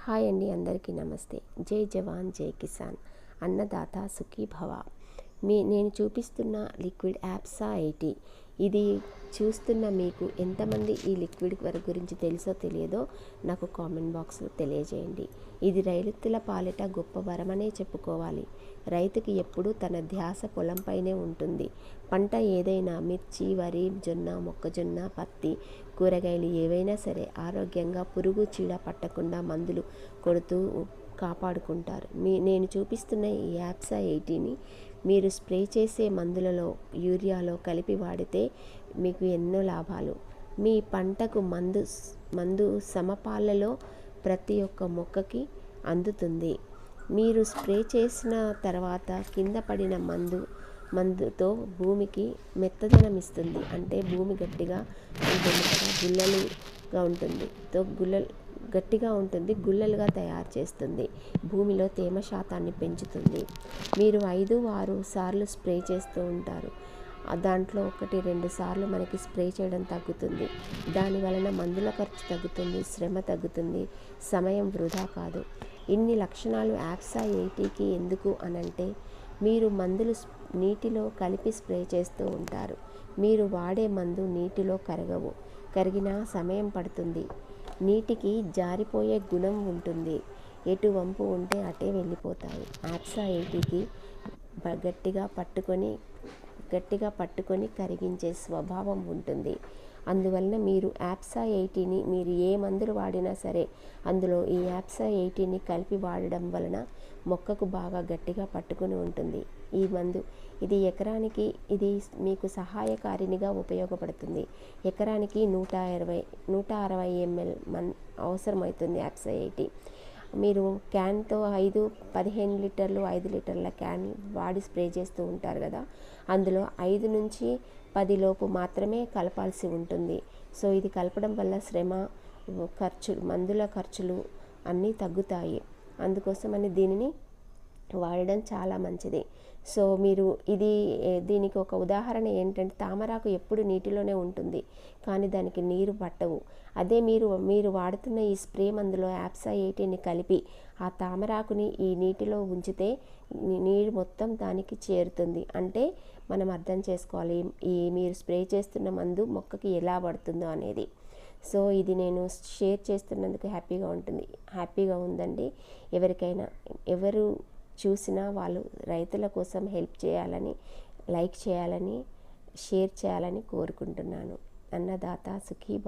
Hi అండి, అందరికీ నమస్తే. జై జవాన్ జై కిసాన్, అన్నదాత సుఖీ భవ. నేను చూపిస్తున్న లిక్విడ్ యాప్సా 80. ఇది చూస్తున్న మీకు ఎంతమంది ఈ లిక్విడ్ గురించి తెలుసో తెలియదో నాకు కామెంట్ బాక్స్లో తెలియజేయండి. ఇది రైతుల పాలిట గొప్ప వరమనే చెప్పుకోవాలి. రైతుకి ఎప్పుడూ తన ధ్యాస పొలంపైనే ఉంటుంది. పంట ఏదైనా మిర్చి, వరి, జొన్న, మొక్కజొన్న, పత్తి, కూరగాయలు ఏవైనా సరే ఆరోగ్యంగా పురుగు చీడ పట్టకుండా మందులు కొడుతూ కాపాడుకుంటారు. నేను చూపిస్తున్న ఈ యాప్సా 80ని మీరు స్ప్రే చేసే మందులలో యూరియాలో కలిపి వాడితే మీకు ఎన్నో లాభాలు. మీ పంటకు మందు సమపాలలో ప్రతి ఒక్క మొక్కకి అందుతుంది. మీరు స్ప్రే చేసిన తర్వాత కింద పడిన మందుతో భూమికి మెత్తదనం ఇస్తుంది. అంటే భూమి గట్టిగా ఉంటుంది కదా, గుల్లలుగా ఉంటుంది, గట్టిగా ఉంటుంది, గుల్లలుగా తయారు చేస్తుంది. భూమిలో తేమ శాతాన్ని పెంచుతుంది. మీరు 5-6 సార్లు స్ప్రే చేస్తూ ఉంటారు. దాంట్లో 1-2 సార్లు మనకి స్ప్రే చేయడం తగ్గుతుంది. దాని వలన మందుల ఖర్చు తగ్గుతుంది, శ్రమ తగ్గుతుంది, సమయం వృధా కాదు. ఇన్ని లక్షణాలు యాప్సా 80కి ఎందుకు అనంటే, మీరు మందులు నీటిలో కలిపి స్ప్రే చేస్తూ ఉంటారు. మీరు వాడే మందు నీటిలో కరిగినా సమయం పడుతుంది. నీటికి జారిపోయే గుణం ఉంటుంది. ఎటు వంపు ఉంటే అటే వెళ్ళిపోతాయి. యాప్సా 80కి గట్టిగా పట్టుకొని కరిగించే స్వభావం ఉంటుంది. అందువలన మీరు యాప్సా 80ని మీరు ఏ మందులు వాడినా సరే అందులో ఈ యాప్సా 80ని కలిపి వాడడం వలన మొక్కకు బాగా గట్టిగా పట్టుకుని ఉంటుంది. ఈ మందు ఇది ఎకరానికి మీకు సహాయకారినిగా ఉపయోగపడుతుంది. ఎకరానికి 160 ml అవసరమవుతుంది యాప్సా 80. మీరు క్యాన్తో 15 లీటర్లు 5 లీటర్ల క్యాన్ వాడి స్ప్రే చేస్తూ ఉంటారు కదా, అందులో 5 నుంచి 10 లోపు మాత్రమే కలపాల్సి ఉంటుంది. సో ఇది కలపడం వల్ల శ్రమ, మందుల ఖర్చులు అన్నీ తగ్గుతాయి. అందుకోసమని దీనిని వాడడం చాలా మంచిది. సో మీరు దీనికి ఒక ఉదాహరణ ఏంటంటే, తామరాకు ఎప్పుడు నీటిలోనే ఉంటుంది కానీ దానికి నీరు పట్టవు. అదే మీరు వాడుతున్న ఈ స్ప్రే మందులో యాప్సా 80ని కలిపి ఆ తామరాకుని ఈ నీటిలో ఉంచితే నీరు మొత్తం దానికి చేరుతుంది. అంటే మనం అర్థం చేసుకోవాలి మీరు స్ప్రే చేస్తున్న మందు మొక్కకి ఎలా పడుతుందో అనేది. సో ఇది నేను షేర్ చేస్తున్నందుకు హ్యాపీగా ఉందండి. ఎవరు చూసినా వాళ్ళు రైతుల కోసం హెల్ప్ చేయాలని, లైక్ చేయాలని, షేర్ చేయాలని కోరుకుంటున్నాను. అన్నదాత సుఖీ భవ.